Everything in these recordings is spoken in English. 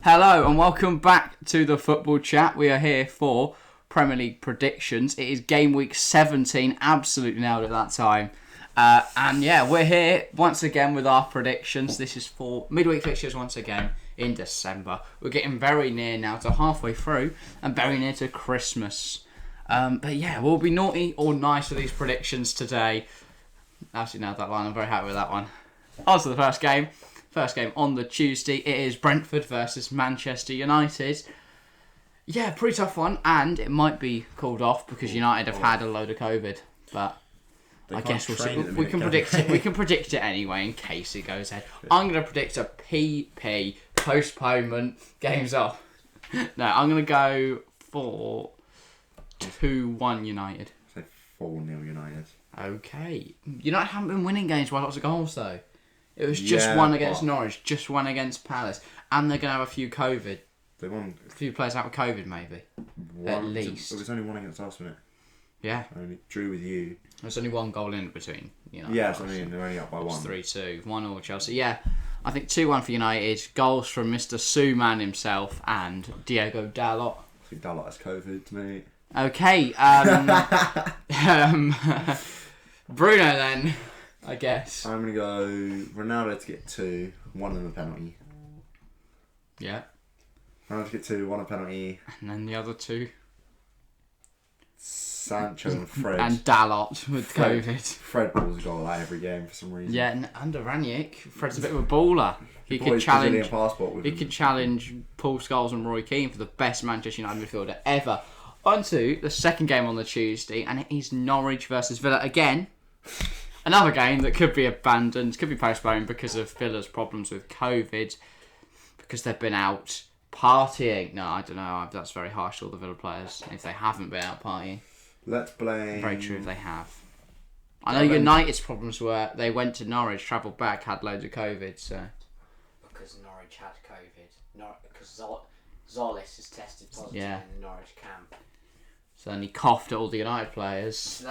Hello and welcome back to the Football Chat. We are here for Premier League predictions. It is game week 17, absolutely nailed it that time. We're here once again with our predictions. This is for midweek fixtures once again in December. We're getting very near now to halfway through and very near to Christmas. We'll be naughty or nice with these predictions today. Actually, nailed that line. I'm very happy with that one. On to the first game. First game on the Tuesday, it is Brentford versus Manchester United. Yeah, pretty tough one, and it might be called off because United have had a load of COVID. But I guess we'll see. We can predict it. We can predict it anyway in case it goes ahead. I'm going to predict a PP postponement. Game's off. No, I'm going to go for 2-1 United. Say 4-0 United. Okay. United haven't been winning games by lots of goals though. It was just one against Norwich, just one against Palace. And they're going to have a few COVID. They won. A few players out with COVID, maybe. At least. It was only one against us, wasn't it? Yeah. Only drew with you. There's only one goal in between. Yeah, so they're only up by one. It's 3-2. 1-0 Chelsea. Yeah, I think 2-1 for United. Goals from Mr. Suman himself and Diego Dalot. I think Dalot has COVID, mate. Okay. Bruno then. I guess. I'm going to go Ronaldo to get 2, 1 in the penalty. Yeah. Ronaldo to get 2, 1 a penalty. And then the other two. Sancho and Fred. And Dalot with COVID. Fred balls a goal out every game for some reason. Yeah, and under Ranić, Fred's a bit of a baller. He could challenge Paul Scholes and Roy Keane for the best Manchester United midfielder ever. On to the second game on the Tuesday, and it is Norwich versus Villa again. Another game that could be abandoned, could be postponed because of Villa's problems with COVID, because they've been out partying. No, I don't know. That's very harsh to all the Villa players if they haven't been out partying. Let's blame... Very true if they have. I know United's problems were they went to Norwich, travelled back, had loads of COVID, so... Because Norwich had COVID. Because Zolis is tested positive in the Norwich camp. So then he coughed at all the United players. So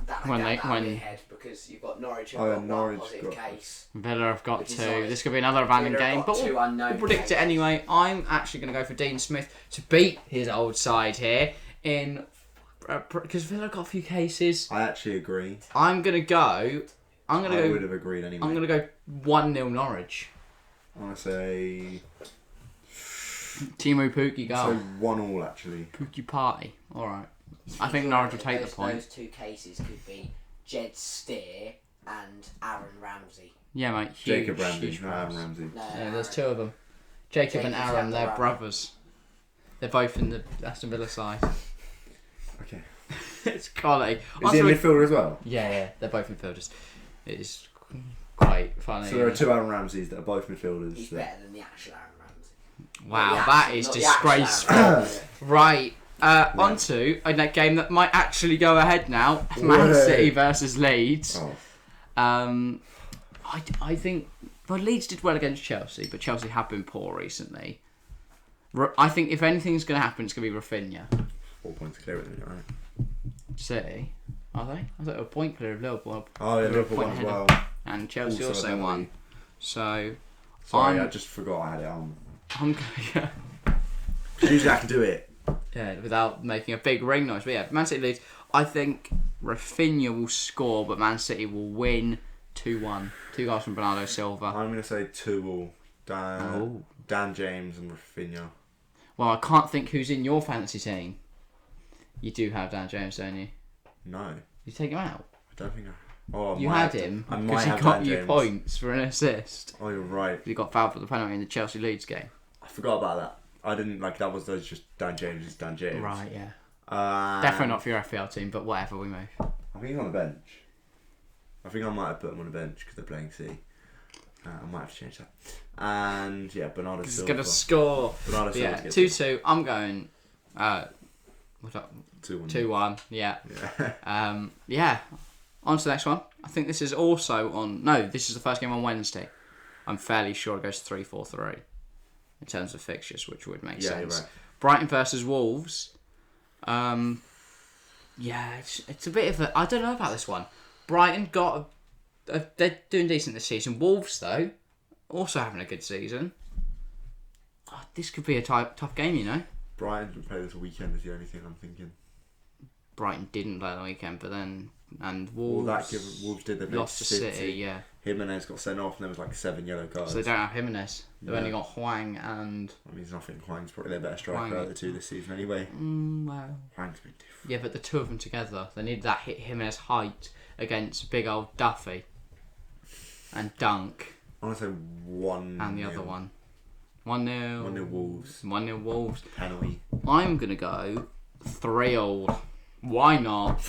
that went ahead because you've got Norwich and one positive case. Villa have got 2. This could be another abandoned game, but we'll predict it anyway. I'm actually going to go for Dean Smith to beat his old side here in because Villa got a few cases. I actually agree. I would have agreed anyway. I'm going to go 1-0 Norwich. I'm going to say... Timu Pukki goal. So 1-1 actually. Pukki party. Alright. I think Norwich will take the point. Those 2 cases could be Jed Steer and Aaron Ramsey. Yeah, mate. Jacob Ramsey, not Aaron Ramsey. No, yeah, there's 2 of them. Jacob and Aaron, they're brothers. They're both in the Aston Villa side. Okay. It's quality. Is he a midfielder as well? Yeah, they're both midfielders. It is quite funny. So there are 2 Aaron Ramseys that are both midfielders. He's better than the actual Aaron Ramsey. Wow, that is disgraceful. Right. On to a game that might actually go ahead now. Man City versus Leeds. Oh. I think... Well, Leeds did well against Chelsea, but Chelsea have been poor recently. I think if anything's going to happen, it's going to be Rafinha. 4 points clear at the minute, right? City? Are they? I thought they were a point clear of Liverpool. Oh, yeah, Liverpool won as well. And Chelsea also won. So... Sorry, I just forgot I had it on. I'm going Usually I can do it. Yeah, without making a big ring noise. But yeah, Man City Leeds. I think Rafinha will score, but Man City will win 2-1. 2 goals from Bernardo Silva. I'm going to say 2-2. Dan James and Rafinha. Well, I can't think who's in your fantasy team. You do have Dan James, don't you? No. You take him out? I don't think I... You had him because he got you points for an assist. Oh, you're right. He got fouled for the penalty in the Chelsea Leeds game. I forgot about that. I didn't that was just Dan James is Dan James. Right, yeah. Definitely not for your FPL team, but whatever, we move. I think he's on the bench. I think I might have put him on the bench because they're playing C. I might have to change that. And yeah, Bernardo Silva. He's going to score. Bernardo Silva. Yeah, 2-2. I'm going... what's up? 2-1. 2-1, yeah. Yeah. On to the next one. I think this is also on... No, this is the first game on Wednesday. I'm fairly sure it goes 3-4-3 in terms of fixtures, which would make sense. You're right. Brighton versus Wolves. Yeah, it's a bit of a... I don't know about this one. Brighton got... they're doing decent this season. Wolves, though, also having a good season. this could be a tough game, you know. Brighton didn't play this weekend is the only thing I'm thinking. Brighton didn't play on the weekend, but then Wolves did. They lost to City. Yeah. Jimenez got sent off, and there was like 7 yellow cards. So they don't have Jimenez. They've only got Hwang and. I mean, I think Hwang's probably their better striker out of the two this season, anyway. Wow. Hwang's a bit different. Yeah, but the two of them together, they need that Jimenez height against big old Duffy and Dunk. I want to say 1. And the other one. 1-0. 1-0 Wolves. 1-0 Wolves. Penalty. I'm gonna go 3-3. Why not?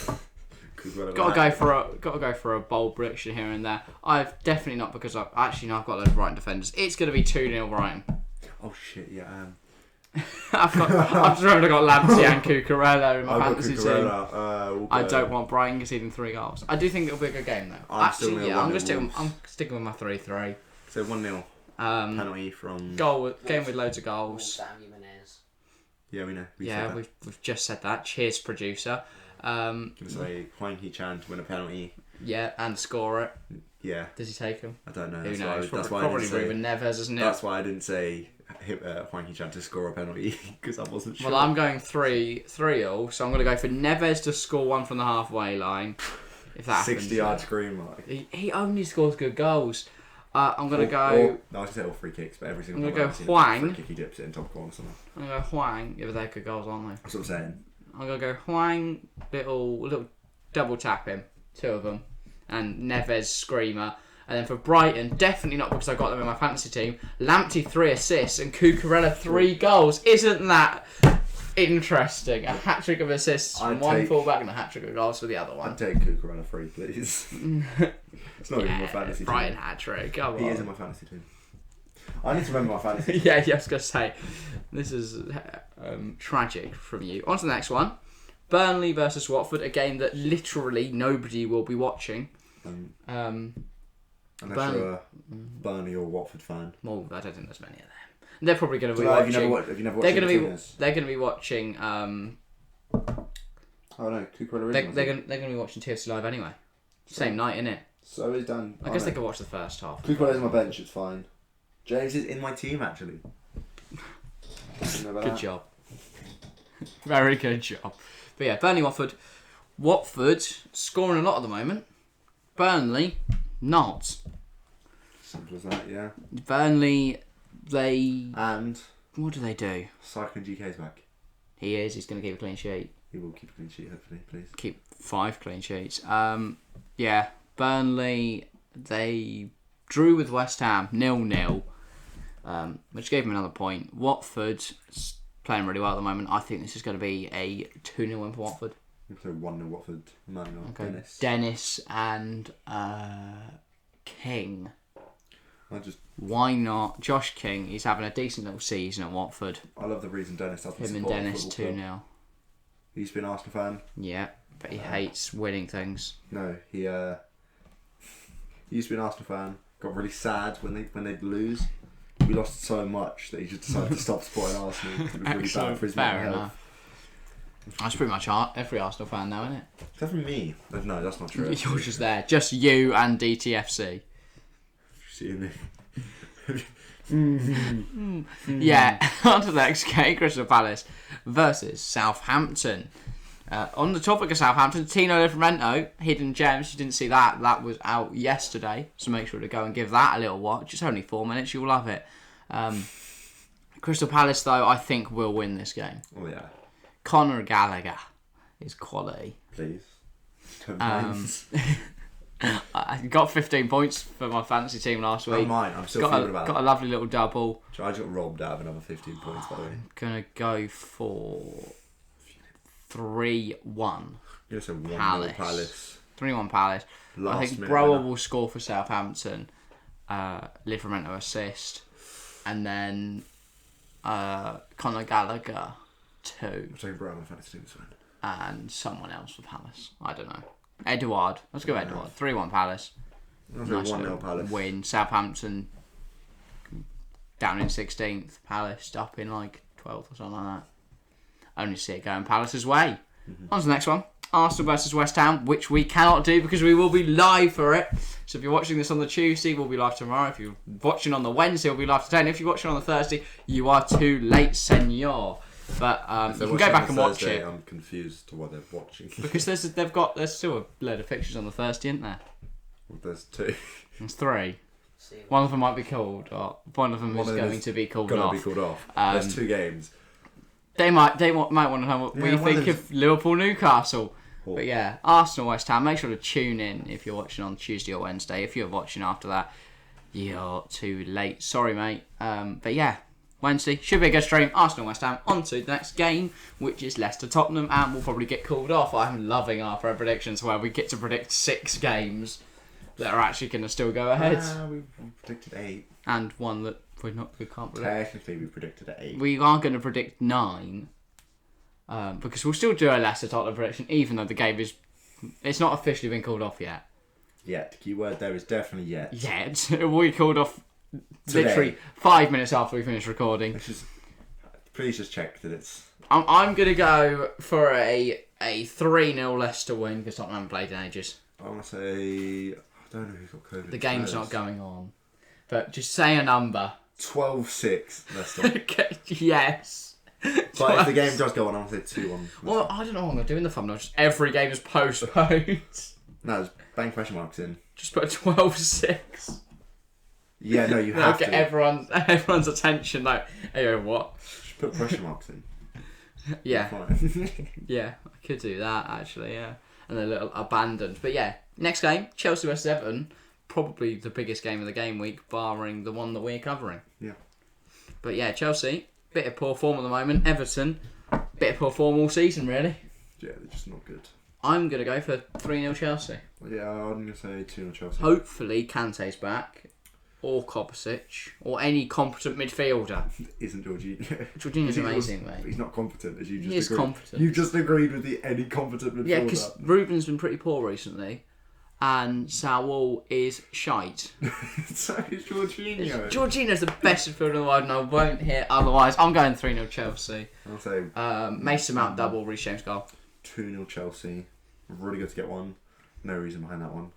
Gotta go for a bold prediction here and there. I've definitely not because I've got a load of Brighton defenders. It's gonna be 2-0 Brighton. Oh shit, yeah. I've just remembered I got Lamptey and Cucurella in my fantasy team. I don't want Brighton conceding 3 goals. I do think it'll be a good game though. I'm sticking with my 3-3. So 1-0. Penalty from Game with loads of goals. Yeah, we know. We've just said that. Cheers, producer. Gonna say Hwang Hee-chan to win a penalty. Yeah, and score it. Yeah. Does he take him? I don't know. Who knows? Probably Ruben Neves, isn't it? That's why I didn't say Hwang Hee-chan to score a penalty because I wasn't sure. Well, I'm going 3-3-0, so I'm going to go for Neves to score one from the halfway line. If that happens. 60-yard scream, like. He only scores good goals. I'm going to go... I was going to say all free kicks, but every single I'm time going to go Hwang. free kick, he dips it in top corner somewhere. I'm going to go Hwang. Yeah, but they're good goals, aren't they? That's what I'm saying. I'm going to go Hwang, little double tap him, 2 of them, and Neves screamer. And then for Brighton, definitely not because I got them in my fantasy team, Lamptey 3 assists and Cucurella 3 goals. Isn't that interesting? A hat-trick of assists from one full-back and a hat-trick of goals for the other one. I'd take Cucurella 3, please. It's not even my fantasy Brighton team. hat-trick, come on. He is in my fantasy team. I need to remember my fantasy team. Yeah, I was going to say, this is tragic from you. On to the next one. Burnley versus Watford, a game that literally nobody will be watching. Unless you're a Burnley or Watford fan. Well, I don't think there's many of them. They're probably going to be watching. watching. Have you never watched They're going to be watching. Oh no, Cucurella. They're going to be watching TFC Live anyway. Same night, innit? So is Dan. I guess they could watch the first half. Cucurella's on my bench. It's fine. James is in my team actually. Good job. Very good job. But yeah, Burnley Watford. Watford scoring a lot at the moment. Burnley not. Simple as that, yeah. Burnley, And what do they do? Cycling GK's back. He is. He's going to keep a clean sheet. He will keep a clean sheet, hopefully, please. Keep 5 clean sheets. Yeah, Burnley, they drew with West Ham 0-0, which gave him another point. Watford playing really well at the moment. I think this is going to be a 2-0 win for Watford. So 1-0 Watford, Manuel, okay. Dennis and King. Why not? Josh King, he's having a decent little season at Watford. I love the reason Dennis doesn't Him and Dennis 2-0. He's been an Arsenal fan. Yeah, but he hates winning things. No, he used to be an Arsenal fan. Got really sad when they'd lose. We lost so much that he just decided to stop supporting Arsenal. It was really bad for his mental health. That's pretty much every Arsenal fan now, isn't it? Except for me. No, that's not true. You're just there. Just you and DTFC. See me. Yeah, on to the next game. Crystal Palace versus Southampton. On the topic of Southampton, Tino Livramento, Hidden Gems. You didn't see that. That was out yesterday. So make sure to go and give that a little watch. It's only 4 minutes. You'll love it. Crystal Palace, though, I think will win this game. Oh, yeah. Conor Gallagher is quality. Please. I got 15 points for my fantasy team last week. Oh, mine. I'm still feeling about Got a lovely little double. I just got robbed out of another 15 points, by the way. I'm going to go for 3-1. You're so 1-0 Palace. 3-1 Palace. I think Brower will score for Southampton. Livramento assist. And then Conor Gallagher 2. I'm taking Brower on my fantasy team this one. And someone else for Palace. I don't know. Edouard. Let's go Edouard. 3-1 Palace. I'll say 1-0 Palace. Win. Southampton down in 16th. Palace up in like 12th or something like that. Only see it going Palace's way. On to the next one. Arsenal versus West Ham, which we cannot do because we will be live for it. So if you're watching this on the Tuesday, we'll be live tomorrow. If you're watching on the Wednesday, we'll be live today. And if you're watching on the Thursday, you are too late, senor. But you can go back and watch it. I'm confused to what they're watching. Because there's still a load of fixtures on the Thursday, isn't there? Well, there's 2. There's 3. One of them might be called, or one of them is going to be called off. There's 2 games. They might want to know what we think of Liverpool Newcastle. Oh. But yeah, Arsenal West Ham. Make sure to tune in if you're watching on Tuesday or Wednesday. If you're watching after that, you're too late. Sorry, mate. But yeah, Wednesday should be a good stream. Arsenal West Ham. On to the next game, which is Leicester Tottenham, and we'll probably get called off. I'm loving our predictions where we get to predict 6 games that are actually going to still go ahead. We predicted 8, and one that we can't predict. Technically, we predicted 8. We are going to predict 9. Because we'll still do a Leicester Tottenham prediction, even though the game it's not officially been called off yet. Yet, the key word there is definitely yet. Yet. We called off today. Literally 5 minutes after we finished recording. Please just check that it's... I'm going to go for a 3-0 Leicester win, because Tottenham haven't played in ages. I want to say... I don't know who's got COVID. The game's not going on. But just say a number. 12-6 Leicester. Okay, yes. But if the game does go on, I'm going to say 2-1. Well, I don't know what I'm going to do in the thumbnail. Just every game is postponed. No, just bang question marks in. Just put a 12-6. Yeah, no, you have get to. everyone's attention. Like, hey, what? Just put question marks in. Yeah. Yeah, I could do that, actually, yeah. And a little abandoned. But yeah, next game, Chelsea vs Everton. Probably the biggest game of the game week, barring the one that we're covering. Yeah. But yeah, Chelsea... bit of poor form at the moment. Everton, bit of poor form all season, really. Yeah, they're just not good. I'm going to go for 3-0 Chelsea. Yeah, I'm going to say 2-0 Chelsea. Hopefully Kante's back, or Kovacic, or any competent midfielder. Isn't Jorginho? Jorginho's amazing, mate. He's not competent, as you just agreed. He is competent. You just agreed with any competent midfielder. Yeah, because Ruben's been pretty poor recently. And Saul is shite. So is Jorginho. Jorginho's the best midfielder in the world, and I won't hear otherwise. I'm going 3-0 Chelsea. I'll say... Mason Mount double, Reece James goal. 2-0 Chelsea. Really good to get one. No reason behind that one.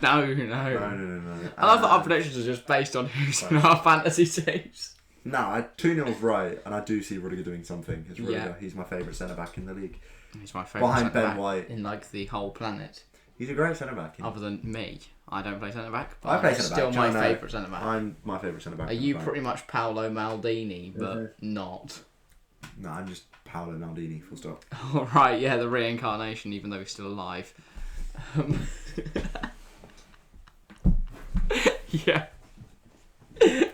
No. I love that our predictions are just based on who's in our fantasy teams. No, 2-0's right, and I do see Rudiger doing something. It's Rudiger. He's my favourite centre-back in the league. He's my favourite behind Ben White. In, like, the whole planet. He's a great centre-back. Other than me. I don't play centre-back. I play centre-back. Still my favourite centre-back. I'm my favourite centre-back. Are you pretty much Paolo Maldini, but not? No, I'm just Paolo Maldini, full stop. Alright, yeah, the reincarnation, even though he's still alive. Yeah.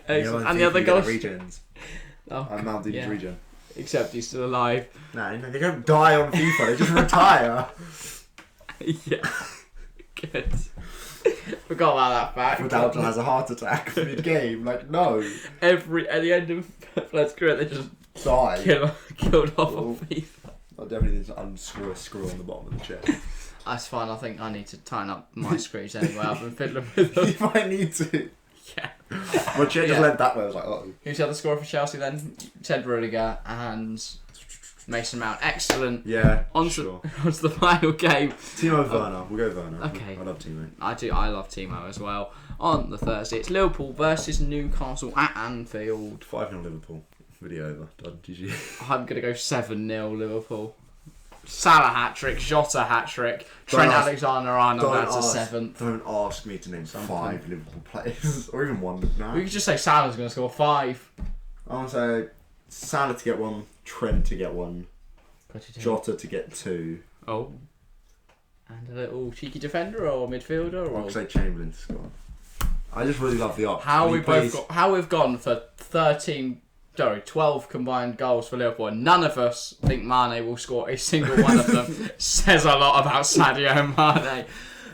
And the other goals. Regions. Oh, I'm Maldini's regen. Except he's still alive. No, they don't die on FIFA, they just retire. Yeah. Good. Forgot about that fact. Ronaldo has a heart attack mid-game. Like, no. At the end of Players' career, they just die. Killed off on FIFA. I definitely need to unscrew a screw on the bottom of the chair. That's fine. I think I need to tighten up my screws anyway. I've been fiddling with them. You might need to. Yeah. My chair just led that way. I was like, oh. Who's the other scorer for Chelsea then? Ted Rudiger and Mason Mount. Excellent. Yeah. On to the final game. Timo Werner. We'll go Werner. Okay. I love Timo. I love Timo as well. On the Thursday, it's Liverpool versus Newcastle at Anfield. 5-0 Liverpool. Video over. Done. GG. I'm going to go 7-0 Liverpool. Salah hat-trick, Jota hat-trick, Trent Alexander-Arnold adds a 7th. Don't ask me to name 5 Liverpool players. Or even 1. No. We could just say Salah's going to score 5. I want to say Salah to get 1, Trent to get 1, Jota to get 2. Oh. And a little cheeky defender or midfielder? Or... I'll say Chamberlain to score. I just really love the op. How we've gone for 12 combined goals for Liverpool, and none of us think Mane will score a single one of them. Says a lot about Sadio Mane.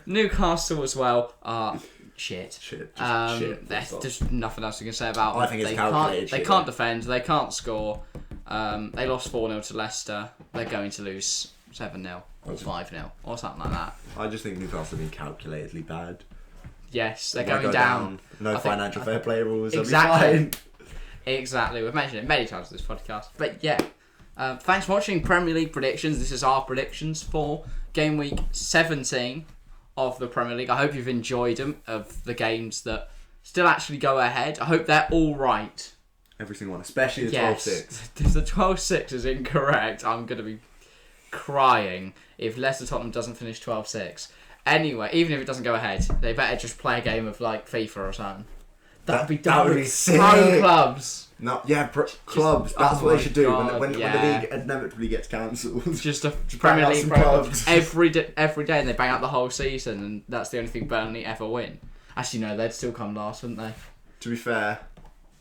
Newcastle as well are shit. Shit. There's nothing else you can say about them. I think it's calculated. They can't defend. They can't score. They lost 4-0 to Leicester. They're going to lose 7-0 or 5-0 or something like that. I just think Newcastle have been calculatedly bad. Yes, they're going down. No financial fair play rules. Exactly. Exactly. We've mentioned it many times in this podcast. But yeah, Thanks for watching Premier League predictions. This is our predictions for game week 17 of the Premier League. I hope you've enjoyed them, of the games that still actually go ahead. I hope they're all right. Every single one, especially the 12-6. If the 12-6 is incorrect, I'm going to be crying if Leicester Tottenham doesn't finish 12-6. Anyway, even if it doesn't go ahead, they better just play a game of like FIFA or something. That would be sick. Pro clubs. No, yeah, clubs. That's what they should do when the league inevitably gets cancelled. Just a Premier League clubs every day, and they bang out the whole season, and that's the only thing Burnley ever win. Actually, no, they'd still come last, wouldn't they? To be fair,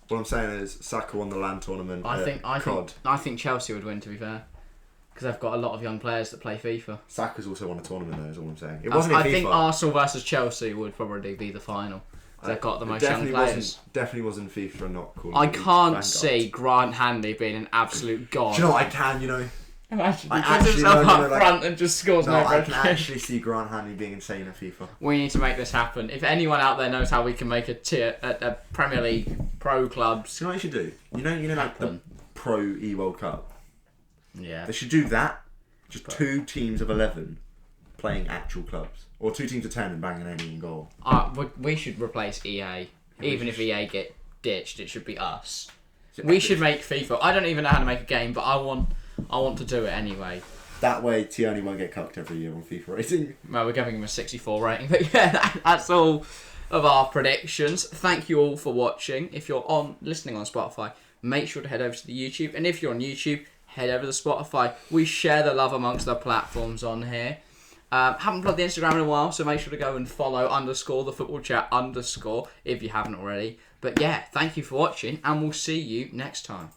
what I'm saying is Saka won the land tournament. I think Chelsea would win. To be fair, because they've got a lot of young players that play FIFA. Saka's also won a tournament, though. Is all I'm saying. It wasn't. I think Arsenal versus Chelsea would probably be the final. They've got the most young players. Definitely wasn't FIFA and not cool. I can't see Grant Hanley being an absolute god. Do you know what I can? You know. Imagine he puts himself up front and just scores no I can actually see Grant Hanley being insane at FIFA. We need to make this happen. If anyone out there knows how we can make a Premier League pro clubs, do you know what you should do? You know, like the Pro World Cup. Yeah. They should do that. Just 2 teams of 11 playing actual clubs, or 2 teams of 10 and banging any in goal. We should replace EA. Even if EA get ditched, it should be us. We should make FIFA. I don't even know how to make a game, but I want to do it anyway. That way, Tierney won't get cucked every year on FIFA rating. Well, we're giving him a 64 rating. But yeah, that's all of our predictions. Thank you all for watching. If you're listening on Spotify, make sure to head over to the YouTube. And if you're on YouTube, head over to Spotify. We share the love amongst the platforms on here. Haven't plugged the Instagram in a while, so make sure to go and follow _thefootballchat_ if you haven't already. But yeah, thank you for watching, and we'll see you next time.